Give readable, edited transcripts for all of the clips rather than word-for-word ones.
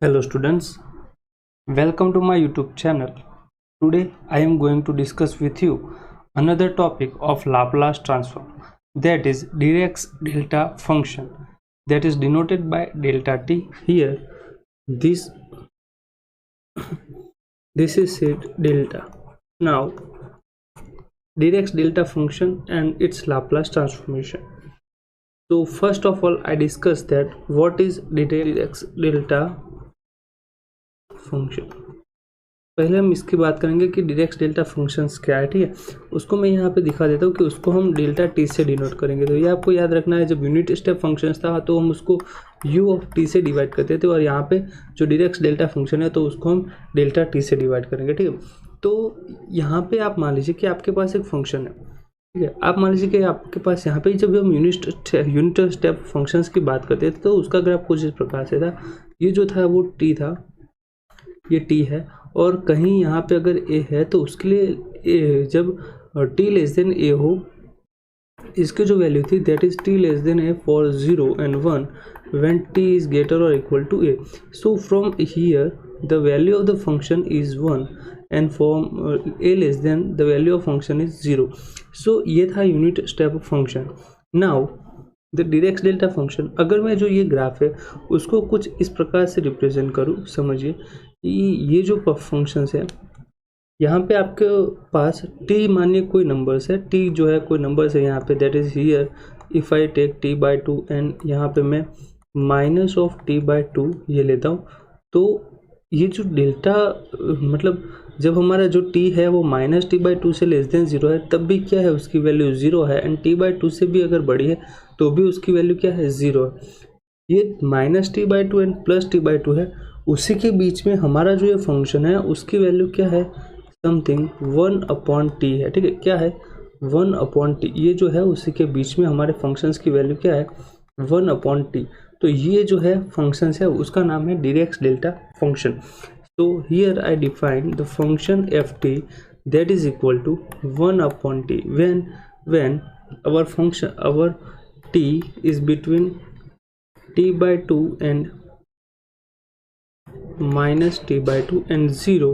Hello students, welcome to my YouTube channel. Today I am going to discuss with you another topic of Laplace transform, that is Dirac's delta function, that is denoted by delta t. Here this is said delta. Now Dirac's delta function and its Laplace transformation. So first of all I discuss that what is Dirac's delta function. पहले हम इसकी बात करेंगे कि direct delta functions क्या है, ठीक है। उसको मैं यहाँ पे दिखा देता हूँ कि उसको हम डेल्टा टी से डिनोट करेंगे। तो ये आपको याद रखना है, जब यूनिट स्टेप फंक्शंस था तो हम उसको यू ऑफ टी से डिवाइड करते थे, और यहाँ पे जो डायरेक्ट डेल्टा फंक्शन है तो उसको हम डेल्टा टी से डिवाइड करेंगे, ठीक है। तो यहाँ पे आप मान लीजिए कि आपके पास एक फंक्शन है, ठीक है। आप मान लीजिए कि आपके पास यहाँ पे जब हम यूनिट स्टेप फंक्शंस की बात करते थे तो उसका ग्राफ कुछ इस प्रकार से था। ये जो था वो टी था, ये टी है, और कहीं यहाँ पे अगर ए है तो उसके लिए जब टी लेस देन ए हो, इसकी जो वैल्यू थी that is T less than A for 0 and 1 when t is greater or equal to a. So from here the value of the function is 1 and from a less than the value of function is 0. So ये था unit step function. Now the direct delta function, अगर मैं जो ये graph है उसको कुछ इस प्रकार से रिप्रेजेंट करूँ, समझिए ये जो फंक्शंस है, यहाँ पे आपके पास t मानिए कोई नंबर्स है, t जो है कोई नंबर्स है यहाँ पे, that is here if I take t/2 and यहाँ पे मैं माइनस ऑफ t/2 ये लेता हूँ। तो ये जो डेल्टा मतलब जब हमारा जो t है वो माइनस t/2 से लेस देन 0 है, तब भी क्या है, उसकी वैल्यू 0 है, एंड t/2 से भी अगर बड़ी है तो भी उसकी वैल्यू क्या है, 0 है। ये minus t/2 and plus t/2 है, उसी के बीच में हमारा जो ये फंक्शन है उसकी वैल्यू क्या है, समथिंग 1/t है, ठीक है। क्या है, 1/t। ये जो है उसी के बीच में हमारे फंक्शंस की वैल्यू क्या है, 1/t। तो ये जो है फंक्शंस है उसका नाम है डायरेक्ट डेल्टा फंक्शन। तो here I define the function ft that is equal to 1/t when our t is between t/2 and minus t/2 and 0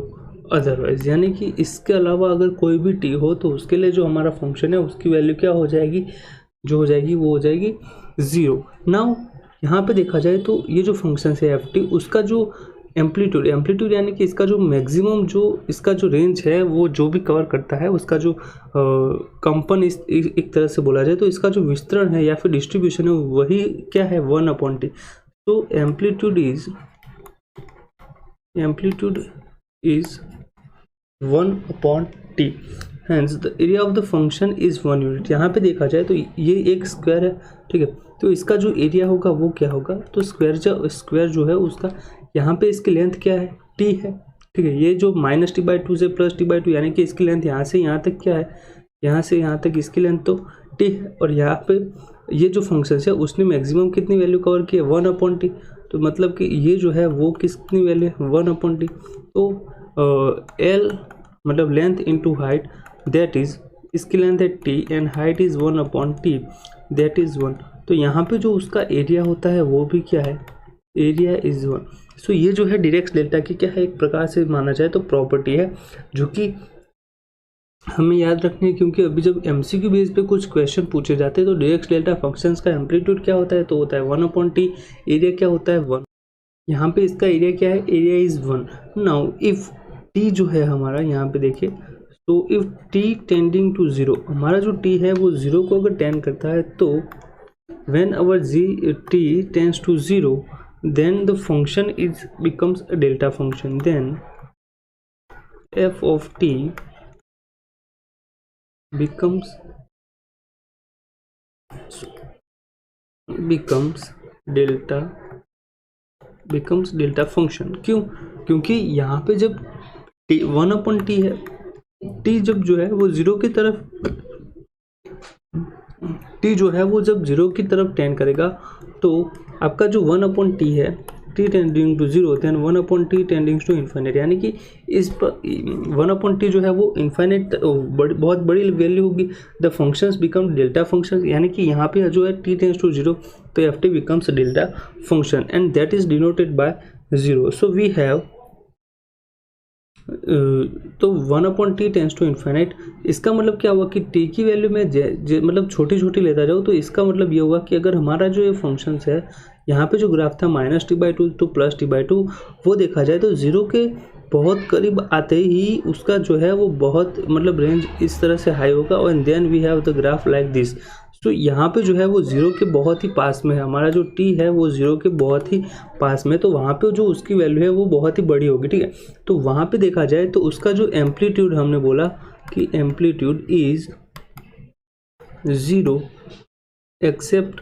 otherwise, यानी कि इसके अलावा अगर कोई भी t हो तो उसके लिए जो हमारा फंक्शन है उसकी वैल्यू क्या हो जाएगी, जो हो जाएगी वो हो जाएगी 0। नाउ यहाँ पे देखा जाए तो ये जो फंक्शन है ft, उसका जो एम्पलीट्यूड यानी कि इसका जो मैक्सिमम जो इसका जो रेंज है वो जो भी कवर करता है, उसका जो कंपन एक तरह से बोला जाए तो इसका जो विस्तरण है या फिर डिस्ट्रीब्यूशन है वही क्या है, 1/t। तो amplitude is 1/t, hence the area of the function is 1 unit। यहाँ पे देखा जाए तो ये एक स्क्वायर है, ठीक है। तो इसका जो एरिया होगा वो क्या होगा, तो स्क्वायर जो है उसका यहाँ पे इसकी लेंथ क्या है, t है, ठीक है। ये जो माइनस t/2 से प्लस t/2 यानी कि इसकी लेंथ यहाँ से यहाँ तक क्या है, यहाँ से यहाँ तक इसकी लेंथ तो t है, और यहाँ पे ये जो फंक्शन है उसने मैक्सिमम कितनी वैल्यू कवर की है, 1/t। तो मतलब कि ये जो है वो कितनी वैल्यू है, 1/t। तो L मतलब length into height, that is इसकी लेंथ है t and height is 1/t, that is 1। तो यहाँ पे जो उसका एरिया होता है वो भी क्या है, एरिया इज 1। सो ये जो है डायरेक्ट डेल्टा की क्या है, एक प्रकार से माना जाए तो प्रॉपर्टी है, जो कि हमें याद रखनी है, क्योंकि अभी जब MCQ बेस पे कुछ क्वेश्चन पूछे जाते हैं तो डायरेक्ट डेल्टा फंक्शंस का एम्पलीट्यूड क्या होता है, तो होता है 1/t, एरिया क्या होता है 1। यहाँ पे इसका एरिया क्या है, area is 1। Now if t जो है हमारा यहाँ पे देखिए, तो इफ t टेंडिंग टू 0, हमारा जो t है वो 0 को अगर टेंड करता है, तो when our t tends to 0 then the function is becomes a delta function, then f of t becomes delta function. क्यों, क्योंकि यहाँ पे जब 1/t है, t जब जो है वो 0 की तरफ, t जो है वो जब 0 की तरफ टेंड करेगा, तो आपका जो 1/t है, t tending to 0 then 1/t tending to infinite, यानी कि इस पर 1/t जो है वो इन्फाइनाइट बहुत बड़ी वैल्यू होगी। The functions become delta function, यानी कि यहाँ पे जो है t टेंड्स टू 0 तो ft becomes delta function, and that is denoted by 0. So we have तो 1/t टेंस टू इन्फाइनाइट। इसका मतलब क्या हुआ कि t की वैल्यू में मतलब छोटी छोटी लेता जाओ, तो इसका मतलब ये हुआ कि अगर हमारा जो ये फंक्शंस है यहाँ पे जो ग्राफ था -t/2 टू +t/2 वो देखा जाए तो 0 के बहुत करीब आते ही उसका जो है वो बहुत मतलब रेंज इस तरह से हाई होगा, और then we have the graph like this. तो यहाँ पे जो है वो 0 के बहुत ही पास में है, हमारा जो t है वो 0 के बहुत ही पास में, तो वहाँ पे जो उसकी वैल्यू है वो बहुत ही बड़ी होगी, ठीक है। तो वहाँ पे देखा जाए तो उसका जो एम्पलीट्यूड हमने बोला कि amplitude is 0 except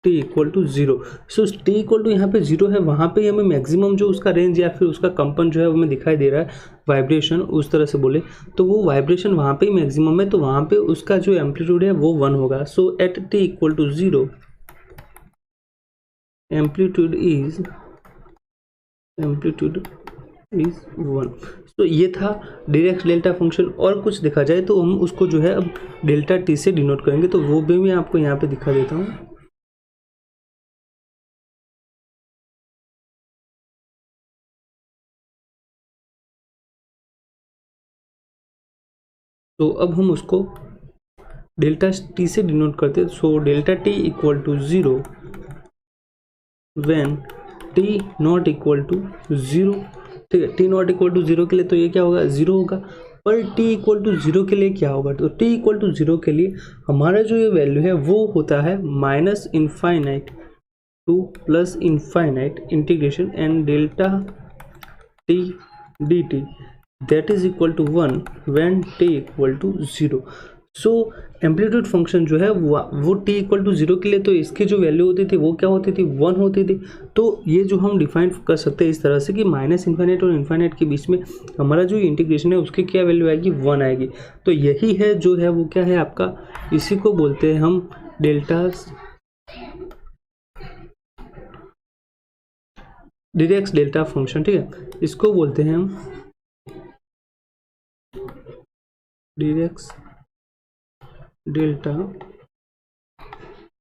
t equal to 0। So t equal to यहाँ पे 0 है, वहाँ पे हमें मैक्सिमम जो उसका रेंज या फिर उसका कंपन जो है वो हमें दिखाई दे रहा है, वाइब्रेशन उस तरह से बोले तो वो वाइब्रेशन वहाँ पे ही मैक्सिमम है, तो वहाँ पे उसका जो एम्पलीट्यूड है वो 1 होगा। So at t equal to 0 amplitude is 1। तो ये था डायरेक्ट डेल्टा फंक्शन। और कुछ देखा जाए तो हम उसको जो है अब डेल्टा t से डिनोट करेंगे, तो वो भी मैं आपको यहाँ पे दिखा देता हूँ। तो अब हम उसको डेल्टा t से डिनोट करते हैं। So delta t equal to 0 when t not equal to 0, ठीक है। t नॉट इक्वल टू 0 के लिए तो ये क्या होगा, 0 होगा, पर t इक्वल टू 0 के लिए क्या होगा, तो t इक्वल टू 0 के लिए हमारा जो ये वैल्यू है वो होता है -infinite to +infinite integration and delta t dt that is equal to 1 when t equal to 0। So amplitude function जो है वो t इक्वल टू 0 के लिए तो इसकी जो वैल्यू होती थी वो क्या होती थी, 1 होती थी। तो ये जो हम डिफाइन कर सकते हैं इस तरह से कि -इनफाइनाइट और इनफाइनाइट के बीच में हमारा जो इंटीग्रेशन है उसकी क्या वैल्यू आएगी, 1 आएगी। तो यही है जो है वो क्या है आपका, इसी को बोलते हैं हम डेल्टा डायरेक्ट डेल्टा फंक्शन, ठीक है। इसको बोलते हैं हम डायरेक्ट डेल्टा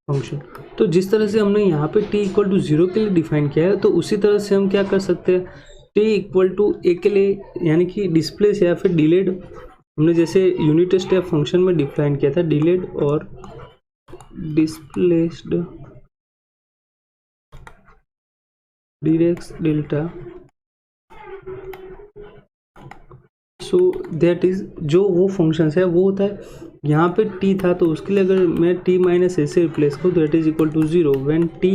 फंक्शन। तो जिस तरह से हमने यहाँ पे t इक्वल टू 0 के लिए डिफाइन किया है, तो उसी तरह से हम क्या कर सकते हैं, t इक्वल टू a के लिए यानी कि डिस्प्लेस या फिर डिलेड, हमने जैसे यूनिट स्टेप फंक्शन में डिफाइन किया था डिलेड और displaced direct delta. So that is जो वो फंक्शंस है वो होता है यहाँ पे t था तो उसके लिए अगर मैं t माइनस a से रिप्लेस करूँ तो that is equal to 0 when t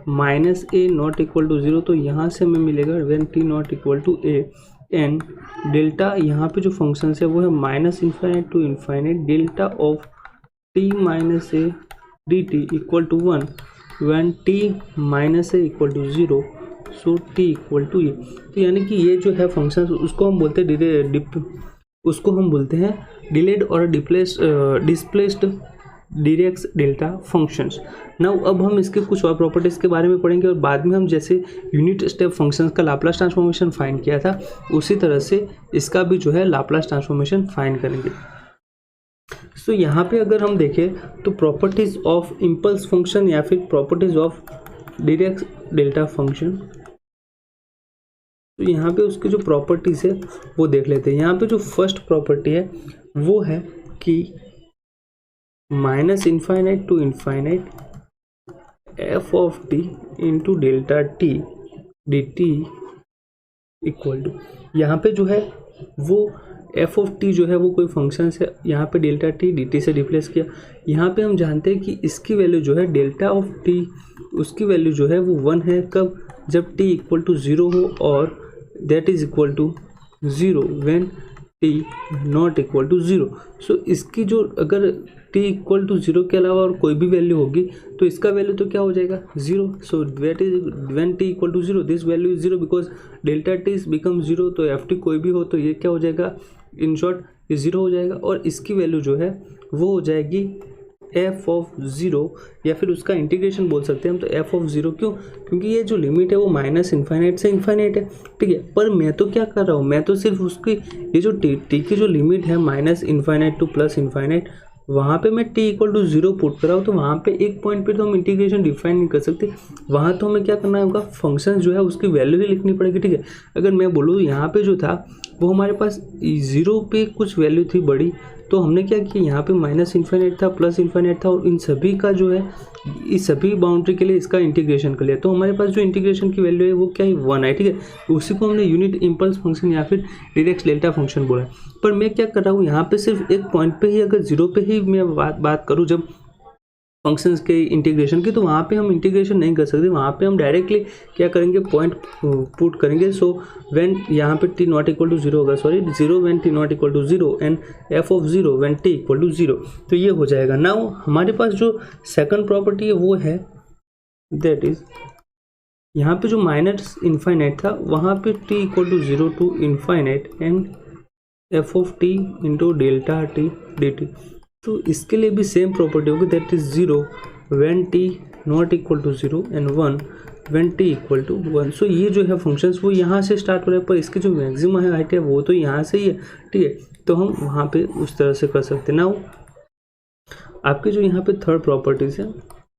minus a not equal to 0। तो यहाँ से हमें मिलेगा when t not equal to a and delta यहाँ पे जो फंक्शंस है वो है -infinite to infinite delta of t minus a dt equal to 1 when t minus a equal to 0। So t equal to ये, तो यानी कि ये जो है फंक्शन उसको हम बोलते हैं डिलेड और displaced direct delta functions. Now अब हम इसके कुछ और प्रॉपर्टीज़ के बारे में पढ़ेंगे और बाद में हम जैसे यूनिट स्टेप फंक्शंस का लाप्लास ट्रांसफॉर्मेशन फाइंड किया था उसी तरह से इसका भी जो है लाप्लास ट्रांसफॉर्मेशन फाइंड करेंगे। सो यहाँ पे अगर हम देखें तो प्रॉपर्टीज़ ऑफ इम्पल्स फंक्शन या फिर properties of direct delta function, तो यहाँ पे उसकी जो प्रॉपर्टीज़ है वो देख लेते हैं। यहाँ पे जो फर्स्ट प्रॉपर्टी है वो है कि -infinite to infinite f of t into delta t dt equal to, यहाँ पे जो है वो f ऑफ t जो है वो कोई फंक्शन है, यहाँ पे डेल्टा t dt से रिप्लेस किया। यहाँ पे हम जानते हैं कि इसकी वैल्यू जो है डेल्टा ऑफ t उसकी वैल्यू जो है वो 1 है, कब, जब t इक्वल टू 0 हो और that is equal to 0 when t not equal to 0। So इसकी जो अगर t इक्वल टू 0 के अलावा और कोई भी वैल्यू होगी तो इसका वैल्यू तो क्या हो जाएगा 0। So that is when t equal to 0 this value is 0 because delta t become 0। तो ft कोई भी हो तो ये क्या हो जाएगा, इन शॉर्ट ये 0 हो जाएगा और इसकी वैल्यू जो है वो हो जाएगी f ऑफ 0 या फिर उसका इंटीग्रेशन बोल सकते हैं हम। तो f ऑफ 0 क्यों, क्योंकि ये जो लिमिट है वो -इनफाइनाइट से इनफाइनाइट है, ठीक है। पर मैं तो क्या कर रहा हूँ, मैं तो सिर्फ उसकी ये जो t की जो लिमिट है -इनफाइनाइट टू +इनफाइनाइट वहाँ पे मैं t इक्वल टू 0 पुट कर रहा हूँ, तो वहाँ पे एक पॉइंट पे तो हम इंटीग्रेशन डिफाइन नहीं कर सकते, वहाँ तो हमें क्या करना होगा, फंक्शन जो है उसकी वैल्यू ही लिखनी पड़ेगी, ठीक है। अगर मैं बोलूँ यहाँ पे जो था वो हमारे पास 0 पे कुछ वैल्यू थी बड़ी, तो हमने क्या किया, यहाँ पे माइनस इन्फाइनाइट था, प्लस इन्फाइनाइट था, और इन सभी का जो है, इस सभी बाउंड्री के लिए इसका इंटीग्रेशन कर लिया, तो हमारे पास जो इंटीग्रेशन की वैल्यू है वो क्या है, 1 है, ठीक है। उसी को हमने यूनिट इम्पल्स फंक्शन या फिर डिरेक्ट डेल्टा फंक्शन बोला है। पर मैं क्या कर रहा हूँ, यहाँ पे सिर्फ एक पॉइंट पे ही, अगर 0 पे ही मैं बात करूँ जब फंक्शंस के इंटीग्रेशन की, तो वहाँ पे हम इंटीग्रेशन नहीं कर सकते, वहाँ पे हम डायरेक्टली क्या करेंगे, पॉइंट पुट करेंगे। सो व्हेन यहाँ पे t नॉट इक्वल टू 0 होगा, sorry 0 when t not equal to 0 and f of 0 when t equal to 0, तो ये हो जाएगा। नाउ हमारे पास जो सेकंड प्रॉपर्टी है वो है दैट इज, यहाँ पे जो माइनस इन्फाइनाइट था वहाँ पे t equal to 0 to infinite and f of t into delta t dt, तो इसके लिए भी सेम प्रॉपर्टी होगी, that is 0 when t not equal to 0 and 1 when t equal to 1। So ये जो है फंक्शंस वो यहाँ से स्टार्ट हो रहा है, पर इसकी जो मैक्सिमम है हाइट है वो तो यहाँ से ही है, ठीक है। तो हम वहाँ पे उस तरह से कर सकते हैं। नाउ आपके जो यहाँ पे थर्ड प्रॉपर्टीज है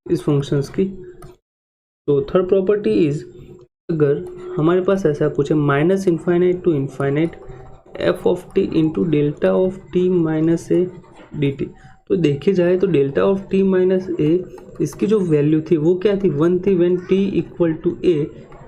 इस फंक्शंस की, तो थर्ड प्रॉपर्टी इज, अगर हमारे पास ऐसा कुछ है minus infinite to infinite f of t into delta of t minus a dt, तो देखे जाए तो delta of t minus a, इसकी जो वैल्यू थी वो क्या थी, 1 थी when t equal to a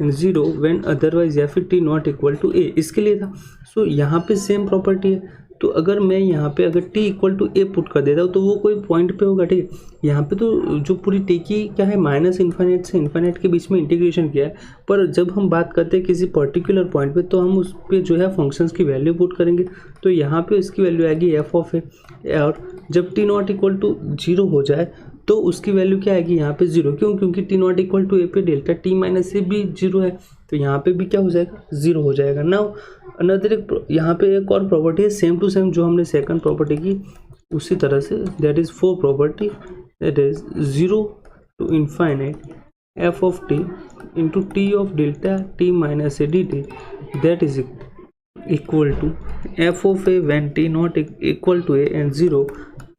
and 0 when otherwise, या फिर t not equal to a, इसके लिए था। सो यहाँ पे सेम प्रॉपर्टी है, तो अगर मैं यहाँ पे अगर t equal to a put कर देता हूँ तो वो कोई पॉइंट पे होगा, ठीक है। यहाँ पे तो जो पूरी t की क्या है, माइनस इन्फाइनाइट से इन्फाइनाइट के बीच में इंटीग्रेशन किया है, पर जब हम बात करते हैं किसी पर्टिकुलर पॉइंट पे तो हम उस पर जो है फंक्शंस की वैल्यू पुट करेंगे, तो यहाँ पे इसकी वैल्यू आएगी f ऑफ a, और जब t नॉट इक्वल टू 0 हो जाए तो उसकी वैल्यू क्या आएगी, यहाँ पे 0, क्यों, क्योंकि t not equal to a पे डेल्टा t माइनस ए भी 0 है, तो यहाँ पे भी क्या हो जाएगा, 0 हो जाएगा। नाउ अनदर यहाँ पे एक और प्रॉपर्टी है सेम टू सेम जो हमने सेकंड प्रॉपर्टी की उसी तरह से, that is four property, that is 0 to infinite f of t into t of delta t minus a dt, that is equal to f of a when t not equal to a and 0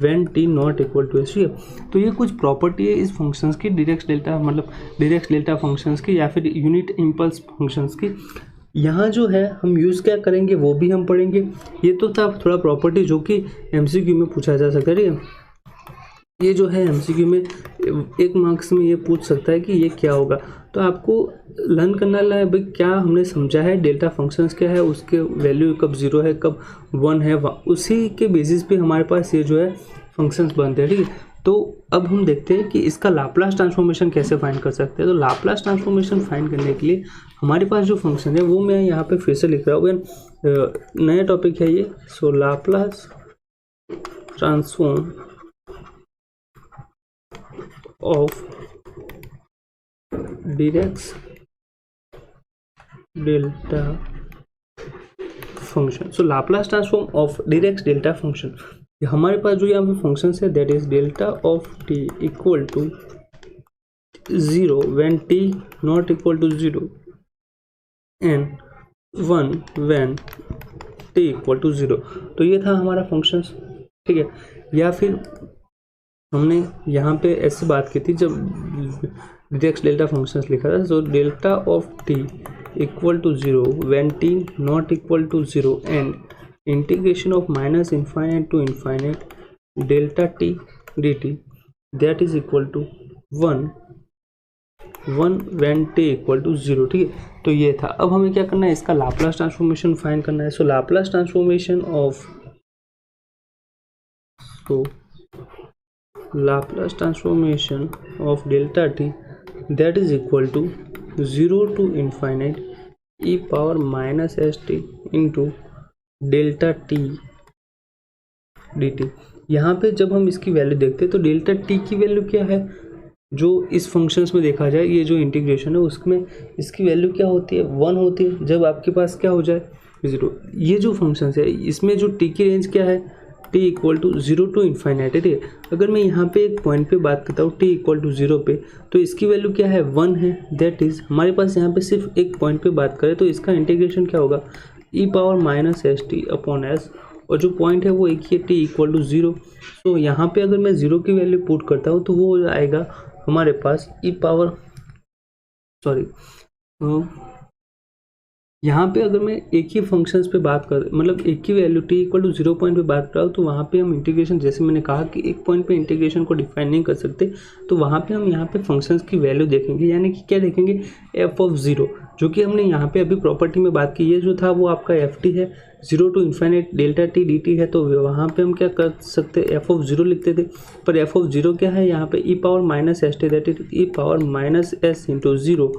when t not equal to a। तो ये कुछ property है इस functions की, direct delta मतलब direct delta functions की या फिर यूनिट इम्पल्स फंक्शंस की। यहाँ जो है हम यूज़ क्या करेंगे वो भी हम पढ़ेंगे। ये तो था थोड़ा प्रॉपर्टी जो कि MCQ में पूछा जा सकता है, ठीक है। ये जो है MCQ में 1 मार्क्स में ये पूछ सकता है कि ये क्या होगा, तो आपको लर्न करना है भाई क्या हमने समझा है, डेल्टा फंक्शंस क्या है, उसके वैल्यू कब 0 है कब 1 है, उसी के बेसिस पे हमारे पास ये जो है फंक्शंस बनते हैं, ठीक है। तो अब हम देखते हैं कि इसका लाप्लास ट्रांसफॉर्मेशन कैसे फाइंड कर सकते हैं। तो लाप्लास ट्रांसफॉर्मेशन फाइंड करने के लिए हमारे पास जो फंक्शन है वो मैं यहाँ पे फिर से लिख रहा हूँ, नया टॉपिक है ये। So Laplace transform of direct delta function. So Laplace transform of direct delta function, हमारे पास जो यहाँ पे फंक्शन है that is delta of t equal to 0 when t not equal to 0 and 1 when t equal to 0। तो ये था हमारा फंक्शन, ठीक है। या फिर हमने यहाँ पे ऐसे बात की थी जब डायरेक्ट डेल्टा फंक्शंस लिखा था, so delta of t equal to 0 when t not equal to 0 and integration of minus infinite to infinite delta t dt, that is equal to 1 when t equal to 0, ठीक है। तो ये था। अब हमें क्या करना है, इसका लाप्लास ट्रांसफॉर्मेशन फाइंड करना है। So Laplace transformation of delta t, that is equal to 0 to infinite e power minus st into delta t dt। यहाँ पे जब हम इसकी वैल्यू देखते हैं तो डेल्टा t की वैल्यू क्या है, जो इस फंक्शंस में देखा जाए ये जो इंटीग्रेशन है उसमें इसकी वैल्यू क्या होती है, 1 होती है जब आपके पास क्या हो जाए 0। ये जो फंक्शंस है इसमें जो t की रेंज क्या है, t equal to 0 to infinite है, ठीक है। अगर मैं यहाँ पे एक पॉइंट पे बात करता हूँ t इक्वल टू 0 पे, तो इसकी वैल्यू क्या है, 1 है। दैट इज हमारे पास यहाँ पे सिर्फ एक पॉइंट पे बात करें तो इसका इंटीग्रेशन क्या होगा, e power minus st upon s और जो पॉइंट है वो एक ही है, t इक्वल टू 0। तो यहाँ पे अगर मैं 0 की वैल्यू पुट करता हूँ तो वो हो जाएगा हमारे पास यहाँ पे अगर मैं एक ही फंक्शंस पे बात कर मतलब एक ही value t equal to 0 point पे बात कर रहा हूँ, तो वहाँ पे हम इंटीग्रेशन, जैसे मैंने कहा कि एक पॉइंट पे इंटीग्रेशन को डिफाइन नहीं कर सकते, तो वहाँ पे हम यहाँ पे फंक्शंस की वैल्यू देखेंगे, यानी कि क्या देखेंगे, f(0), जो कि हमने यहाँ पे अभी प्रॉपर्टी में बात की, ये जो था वो आपका ft है, 0 to infinite delta t dt है, तो वहाँ पे हम क्या कर सकते, f(0) लिखते थे, पर f(0) क्या है यहाँ पे, e power minus s t, that is e power minus s into 0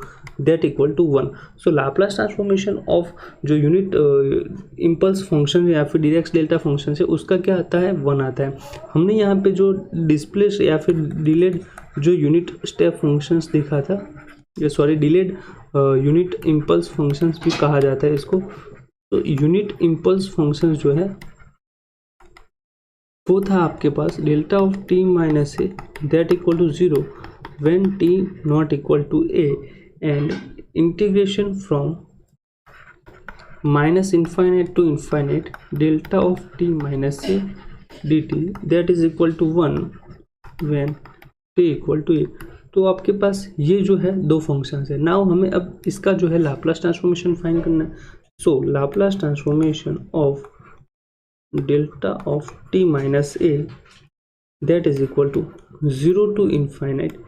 that equal to 1। So Laplace transformation of जो यूनिट इम्पल्स फंक्शन या फिर डीरेक्स डेल्टा फंक्शन है उसका क्या आता है, 1 आता है। हमने यहाँ पे जो डिस्प्लेस या फिर डिलेड जो यूनिट स्टेप फंक्शंस देखा था, डिलेड यूनिट इम्पल्स फंक्शंस भी कहा जाता है इसको। तो यूनिट इम्पल्स फंक्शंस जो है वो था आपके पास delta of t minus a that equal to 0 when t not equal to a and integration from minus infinite to infinite delta of t minus a dt that is equal to 1 when t equal to a। तो आपके पास ये जो है दो functions है। Now हमें अब इसका जो है लाप्लास ट्रांसफॉर्मेशन फाइंड करना है। So Laplace transformation of delta of t minus a that is equal to 0 to infinite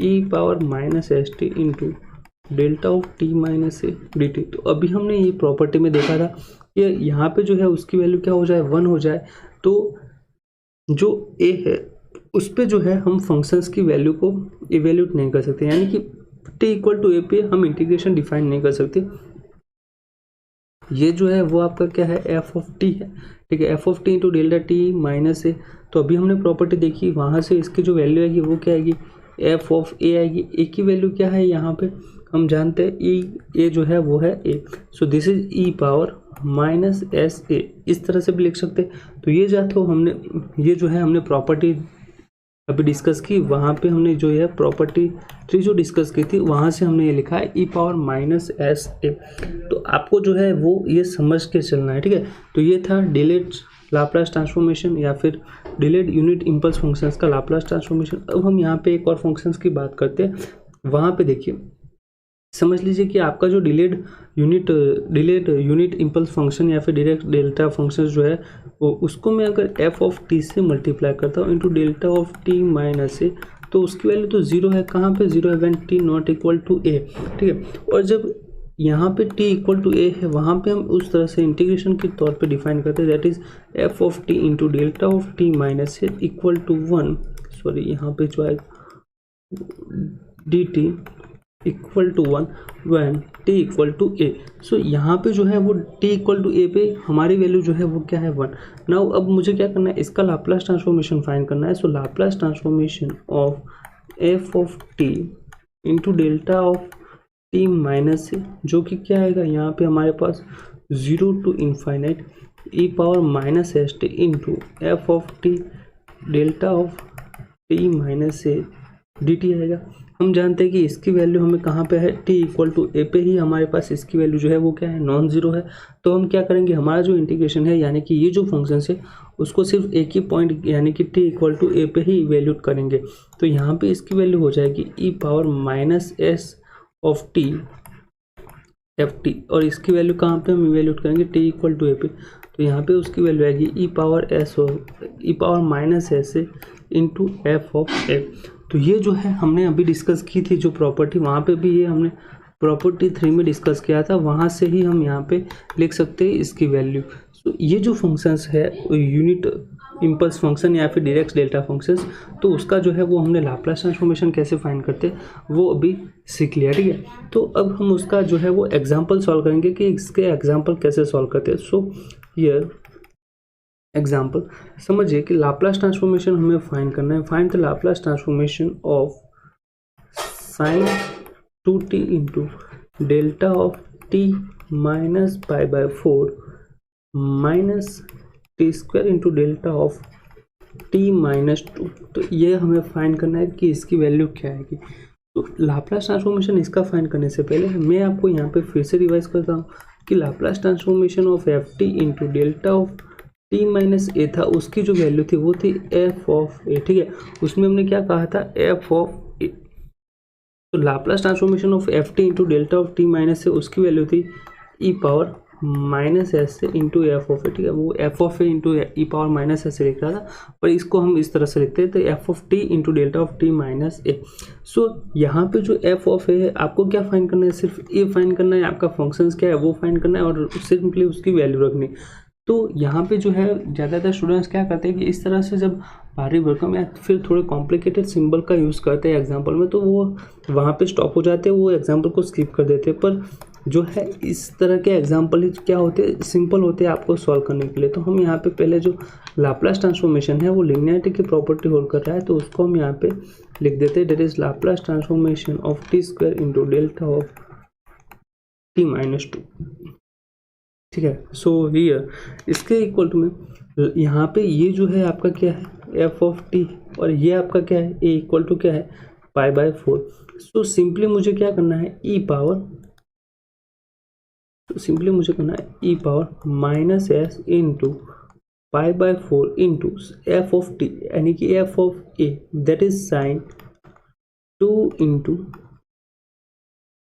e power minus s t into delta of t minus a d t. तो अभी हमने ये property में देखा था कि यहाँ पे जो है उसकी वैल्यू क्या हो जाए, 1 हो जाए, तो जो ए है उस पे जो है हम फंक्शंस की वैल्यू को इवेल्यूट नहीं कर सकते, यानी कि टी इक्वल टू ए पे हम इंटीग्रेशन डिफाइन नहीं कर सकते। ये जो है वो आपका क्या है, एफ ऑफ टी है, ठीक है, f of t into delta t minus a. तो अभी हमने प्रॉपर्टी देखी, वहाँ से इसकी जो वैल्यू आएगी वो क्या आएगी, एफ ऑफ ए आएगी। ए की वैल्यू क्या है यहाँ पे हम जानते हैं, ए जो है वो है a, so this is e power minus s a, इस तरह से भी लिख सकते हैं। तो ये ये जो है हमने प्रॉपर्टी अभी डिस्कस की, वहाँ पे हमने जो है प्रॉपर्टी 3 जो डिस्कस की थी वहाँ से हमने ये लिखा है ई पावर माइनस एस ए। तो आपको जो है वो ये समझ के चलना है, ठीक है। तो ये था डिलेड लाप्लास ट्रांसफॉर्मेशन या फिर डिलेड यूनिट इम्पल्स फंक्शंस का लाप्लास ट्रांसफॉर्मेशन। अब हम यहाँ पे एक और फंक्शंस की बात करते हैं। वहाँ पे देखिए, समझ लीजिए कि आपका जो डिलेड यूनिट इम्पल्स फंक्शन या फिर डायरेक्ट डेल्टा फंक्शन जो है वो, उसको मैं अगर एफ ऑफ टी से मल्टीप्लाई करता हूँ into delta of t minus a, तो उसकी वैल्यू तो 0 है। कहाँ पे 0 है, when t not equal to a, ठीक है। और जब यहाँ पे t इक्वल टू ए है, वहाँ पे हम उस तरह से इंटीग्रेशन के तौर पे डिफाइन करते हैं, that is f of t into delta of t minus a equal to 1, यहाँ पे जो है d t equal to 1 when t equal to a. So यहाँ पे जो है वो t इक्वल टू ए पे हमारी वैल्यू जो है वो क्या है, 1। नाउ अब मुझे क्या करना है, इसका लाप्लास ट्रांसफॉर्मेशन फाइंड करना है। So Laplace transformation of f of t into delta of t minus a, जो कि क्या आएगा यहाँ पे हमारे पास 0 to infinite e power minus s t into f of t delta of t minus a d t आएगा। हम जानते हैं कि इसकी वैल्यू हमें कहाँ पे है, t इक्वल टू ए पे ही हमारे पास इसकी वैल्यू जो है वो क्या है, नॉन ज़ीरो है। तो हम क्या करेंगे, हमारा जो इंटीग्रेशन है यानी कि ये जो फंक्शन है उसको सिर्फ एक ही पॉइंट यानी कि t इक्वल टू ए पे ही इवेल्यूट करेंगे। तो यहाँ पे इसकी वैल्यू हो जाएगी e power minus s of t f t, और इसकी वैल्यू कहाँ पे हम इवेल्यूट करेंगे, t इक्वल टू ए पे। तो यहाँ पे उसकी वैल्यू आएगी e power minus s a into f of a. तो ये जो है हमने अभी डिस्कस की थी जो प्रॉपर्टी, वहाँ पे भी ये हमने प्रॉपर्टी 3 में डिस्कस किया था, वहाँ से ही हम यहाँ पे लिख सकते हैं इसकी वैल्यू। तो ये जो फंक्शंस है यूनिट इम्पल्स फंक्शन या फिर डायरेक्ट डेल्टा फंक्शंस, तो उसका जो है वो हमने लाप्लास ट्रांसफॉर्मेशन कैसे फाइंड करते हैं वो अभी सीख लिया, ठीक है। तो अब हम उसका जो है वो एग्जाम्पल सॉल्व करेंगे कि इसके एग्जाम्पल कैसे सॉल्व करते हैं। सो हियर एग्जाम्पल समझिए कि लाप्लास ट्रांसफॉर्मेशन हमें फाइंड करना है। Find the Laplace transformation of sine 2t into delta of t minus pi by 4 minus T square into delta of t minus 2। तो ये हमें फाइंड करना है कि इसकी वैल्यू क्या आएगी। तो लाप्लास ट्रांसफॉर्मेशन इसका फाइंड करने से पहले मैं आपको यहाँ पे फिर से रिवाइज करता हूँ कि Laplace transformation of f t into delta of t minus a था, उसकी जो वैल्यू थी वो थी एफ ऑफ ए, ठीक है। उसमें हमने क्या कहा था, एफ ऑफ ए। तो Laplace transformation of f t into delta of t minus a, उसकी वैल्यू थी ई पावर माइनस एस से इंटू एफ ऑफ ए, ठीक है। वो f of a into e power minus s से लिख रहा था, पर इसको हम इस तरह से लिखते हैं, तो f of t into delta of t minus a. So यहाँ पे जो एफ ऑफ ए है, आपको क्या फाइंड करना है, सिर्फ ए फाइंड करना है, आपका फंक्शंस क्या है वो फाइंड करना है और सिंपली उसकी वैल्यू रखनी। तो यहाँ पे जो है ज़्यादातर स्टूडेंट्स क्या करते हैं कि इस तरह से जब भारी भरकम या फिर थोड़े कॉम्प्लिकेटेड सिंबल का यूज़ करते हैं एग्जांपल में, तो वो वहाँ पे स्टॉप हो जाते हैं, वो एग्जांपल को स्किप कर देते हैं। पर जो है इस तरह के एग्जांपल क्या होते हैं, सिंपल होते हैं आपको सॉल्व करने के लिए। तो हम यहाँ पे पहले जो लाप्लास ट्रांसफॉर्मेशन है वो लिनियरिटी की प्रॉपर्टी होल्ड कर रहा है, तो उसको हम यहाँ पे लिख देते हैं, that is Laplace transformation of T square into delta of t minus two, ठीक है। सो हियर इसके इक्वल टू में यहाँ पे ये जो है आपका क्या है, एफ ऑफ टी, और ये आपका क्या है, ए इक्वल टू क्या है, पाई बाय 4। सो सिंपली मुझे क्या करना है, ई पावर, तो सिंपली मुझे करना है e power minus s into pi by 4 into f of t, यानी कि f of a that is sine 2 into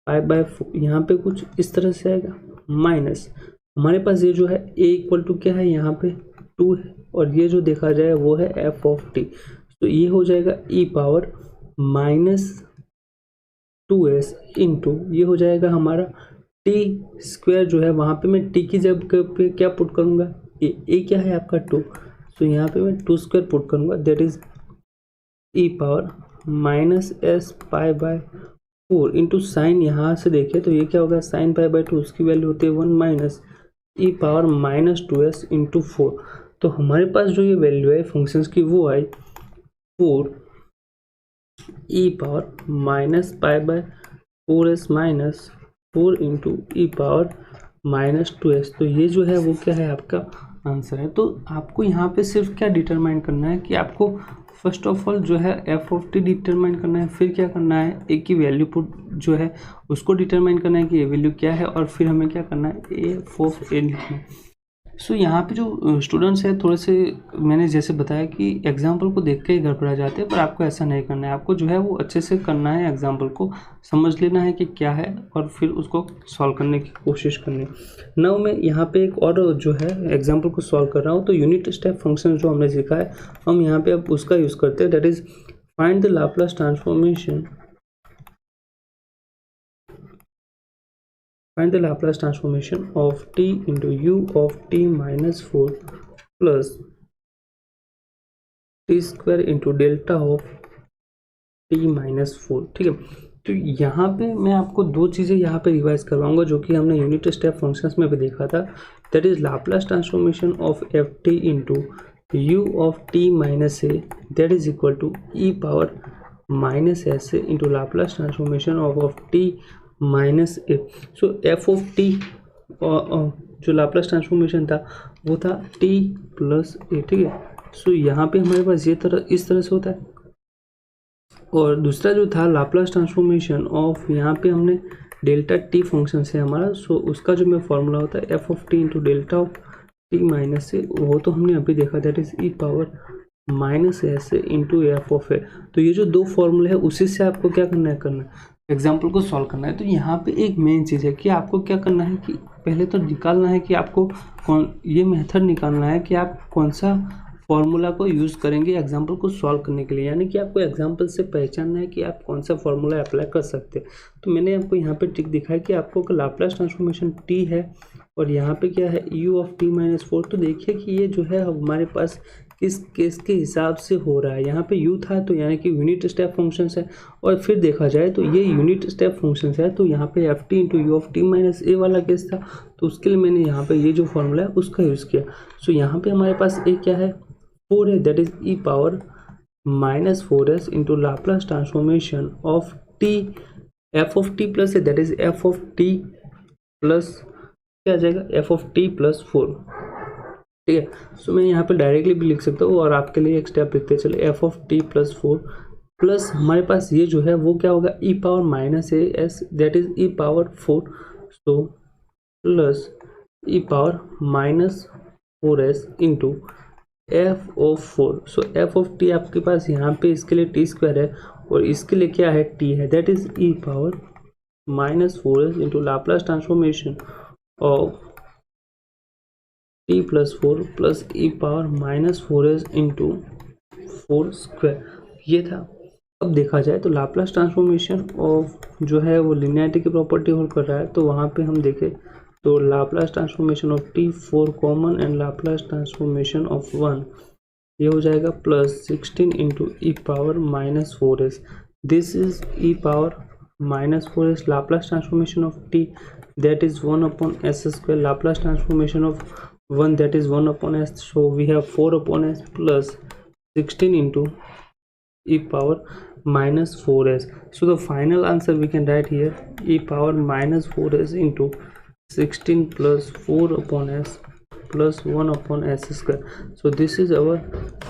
pi by 4, यहाँ पे कुछ इस तरह से आएगा, माइनस हमारे पास ये जो है a इक्वल टू क्या है, यहाँ पे 2 है, और ये जो देखा जाए वो है f ऑफ t। तो ये हो जाएगा e power minus 2s into ये हो जाएगा हमारा t स्क्वायर, जो है वहाँ पे मैं t की जगह पे क्या पुट करूँगा, a क्या है आपका 2, तो यहाँ पे मैं 2 स्क्वायर पुट करूँगा, that is e power minus S pi by 4 into sine, यहाँ से देखें तो ये क्या होगा, साइन पाई बाय 2, उसकी वैल्यू होती है 1 माइनस ई पावर माइनस 2s इंटू 4। तो हमारे पास जो ये वैल्यू है फंक्शंस की वो आई 4 e power minus pi by 4s minus 4 into e power minus 2s। तो ये जो है वो क्या है, आपका आंसर है। तो आपको यहाँ पे सिर्फ क्या डिटरमाइन करना है कि आपको फर्स्ट ऑफ ऑल जो है एफ ऑफ टी डिटरमाइन करना है, फिर क्या करना है, ए की वैल्यू पुट जो है उसको डिटरमाइन करना है कि ये वैल्यू क्या है, और फिर हमें क्या करना है, एफ ऑफ ए लिखना है। सो यहाँ पे जो स्टूडेंट्स है थोड़े से, मैंने जैसे बताया कि एग्जाम्पल को देख के ही गड़बड़ा जाते हैं, पर आपको ऐसा नहीं करना है, आपको जो है वो अच्छे से करना है, एग्जाम्पल को समझ लेना है कि क्या है और फिर उसको सॉल्व करने की कोशिश करनी है। नाउ मैं यहाँ पे एक और जो है एग्जाम्पल को सॉल्व कर रहा हूँ, तो यूनिट स्टेप फंक्शन जो हमने सीखा है हम यहाँ पे अब उसका यूज़ करते हैं, that is find the Laplace transformation, find the Laplace transformation of t into u of t minus 4 plus t square into delta of t minus 4, ठीक है। तो यहाँ पे मैं आपको दो चीज़ें यहाँ पे रिवाइज करवाऊंगा जो कि हमने यूनिट स्टेप फंक्शंस में भी देखा था, that is Laplace transformation of f t into u of t minus a, that is equal to e power minus s into Laplace transformation of t minus a. So f of t जो Laplace transformation था वो था T plus ए, ठीक है। सो यहाँ पे हमारे पास ये इस तरह से होता है, और दूसरा जो था लाप्लास ट्रांसफॉर्मेशन ऑफ, यहाँ पे हमने डेल्टा टी फंक्शन से हमारा, सो उसका जो मैं फॉर्मूला होता है f of t into delta of t minus a, वो तो हमने अभी देखा, that is e power minus s into f of a. तो ये जो दो फॉर्मूले हैं उसी से आपको क्या करना है एग्जाम्पल को सॉल्व करना है। तो यहाँ पे एक मेन चीज़ है कि आपको क्या करना है कि पहले तो निकालना है कि आपको ये मेथड निकालना है कि आप कौन सा फॉर्मूला को यूज़ करेंगे एग्जाम्पल को सॉल्व करने के लिए, यानी कि आपको एग्जाम्पल से पहचानना है कि आप कौन सा फॉर्मूला अप्लाई कर सकते हैं। तो मैंने आपको यहाँ पे ट्रिक दिखाया कि आपको लाप्लास ट्रांसफॉर्मेशन टी है और यहाँ पे क्या है यू ऑफ टी माइनस 4। तो देखिए कि ये जो है हमारे पास किस केस के हिसाब से हो रहा है, यहाँ पे u था तो यानी कि यूनिट स्टेप फंक्शंस है, और फिर देखा जाए तो ये यूनिट स्टेप फंक्शंस है, तो यहाँ पे f t into u of t minus a वाला केस था, तो उसके लिए मैंने यहाँ पे ये जो फॉर्मूला है उसका यूज़ किया। सो यहाँ पे हमारे पास एक क्या है 4 है, that is e power minus 4s into Laplace transformation of t, f of t plus है, that is f of t plus क्या आ जाएगा, एफ ऑफ टी प्लस 4, ठीक है। सो मैं यहाँ पे डायरेक्टली भी लिख सकता हूँ और आपके लिए एक स्टेप लिखते चले, f of t plus 4 plus हमारे पास ये जो है वो क्या होगा e power minus a s, that is e power 4, so plus e power minus 4s into f of 4। So f of t आपके पास यहाँ पे इसके लिए टी स्क्वायर है और इसके लिए क्या है, टी है, that is e power minus 4s into Laplace transformation of t plus 4 plus e power minus 4s into 4 square, ये था। अब देखा जाए तो लाप्लास ट्रांसफॉर्मेशन ऑफ जो है वो लिनियरिटी की प्रॉपर्टी होल्ड कर रहा है, तो वहाँ पे हम देखें तो Laplace transformation of T 4 common and Laplace transformation of 1, ये हो जाएगा plus 16 into e power minus 4s, this is e power minus 4s Laplace transformation of T, that is 1 upon S square, Laplace transformation of 1 that is 1 upon s, so we have 4 upon s plus 16 into e power minus 4s. So the final answer we can write here e power minus 4s into 16 plus 4 upon s plus 1 upon s square. So this is our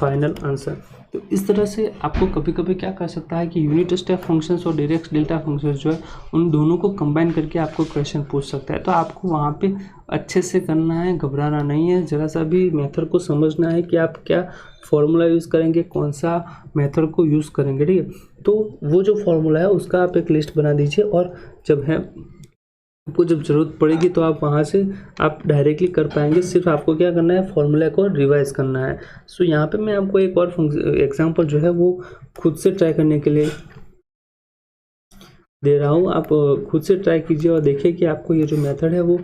final answer. तो इस तरह से आपको कभी कभी क्या कर सकता है कि यूनिट स्टेप फंक्शंस और डायरेक्ट डेल्टा फंक्शंस जो है उन दोनों को कंबाइन करके आपको क्वेश्चन पूछ सकता है। तो आपको वहाँ पे अच्छे से करना है, घबराना नहीं है, ज़रा सा भी मेथड को समझना है कि आप क्या फॉर्मूला यूज़ करेंगे, कौन सा मेथड को यूज़ करेंगे, ठीक है। तो वो जो फॉर्मूला है उसका आप एक लिस्ट बना दीजिए और जब है आपको जब ज़रूरत पड़ेगी तो आप वहाँ से आप डायरेक्टली कर पाएंगे। सिर्फ आपको क्या करना है, फॉर्मूला को रिवाइज करना है। सो यहाँ पे मैं आपको एक और एग्जांपल जो है वो खुद से ट्राई करने के लिए दे रहा हूँ, आप खुद से ट्राई कीजिए और देखिए कि आपको ये जो मेथड है वो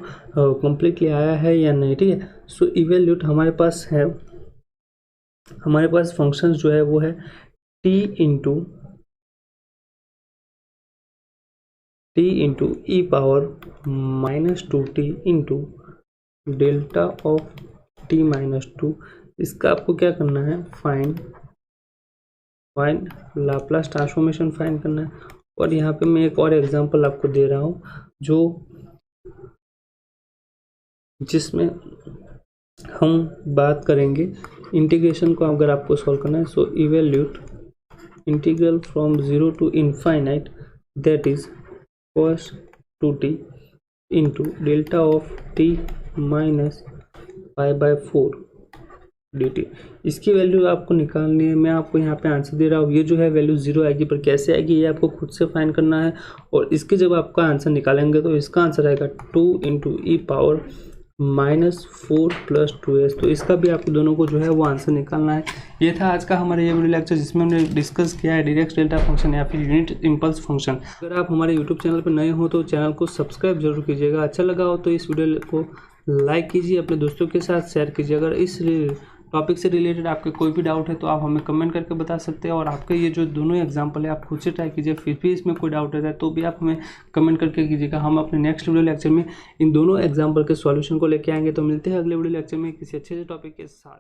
कम्प्लीटली आया है या नहीं, ठीक है। सो इवेल्यूट हमारे पास है, हमारे पास फंक्शन जो है वो है T into e power minus 2t into delta of t minus 2। इसका आपको क्या करना है, फाइंड लाप्लास ट्रांसफॉर्मेशन फाइंड करना है। और यहाँ पे मैं एक और एग्जांपल आपको दे रहा हूँ जो जिसमें हम बात करेंगे इंटीग्रेशन को अगर आपको सॉल्व करना है। So evaluate integral from 0 to infinite that is cos 2t into delta of t minus π/4 dt। इसकी वैल्यू आपको निकालनी है, मैं आपको यहाँ पे आंसर दे रहा हूँ। ये जो है वैल्यू 0 आएगी, पर कैसे आएगी ये आपको खुद से फाइंड करना है। और इसके जब आपका आंसर निकालेंगे तो इसका आंसर आएगा 2 into e power minus 4 plus 2s। तो इसका भी आपको दोनों को जो है वो आंसर निकालना है। ये था आज का हमारा ये वीडियो लेक्चर जिसमें हमने डिस्कस किया है डायरेक्ट डेल्टा फंक्शन या फिर यूनिट इम्पल्स फंक्शन। अगर आप हमारे यूट्यूब चैनल पर नए हो तो चैनल को सब्सक्राइब जरूर कीजिएगा। अच्छा लगा हो तो इस वीडियो को लाइक कीजिए, अपने दोस्तों के साथ शेयर कीजिए। अगर इस टॉपिक से रिलेटेड आपके कोई भी डाउट है तो आप हमें कमेंट करके बता सकते हैं। और आपके ये जो दोनों एग्जाम्पल है आप खुद से ट्राई कीजिए, फिर भी इसमें कोई डाउट रहता है तो भी आप हमें कमेंट करके कीजिएगा। हम अपने नेक्स्ट वीडियो लेक्चर में इन दोनों एग्जाम्पल के सॉल्यूशन को लेके आएंगे। तो मिलते हैं अगले वीडियो लेक्चर में किसी अच्छे से टॉपिक के साथ।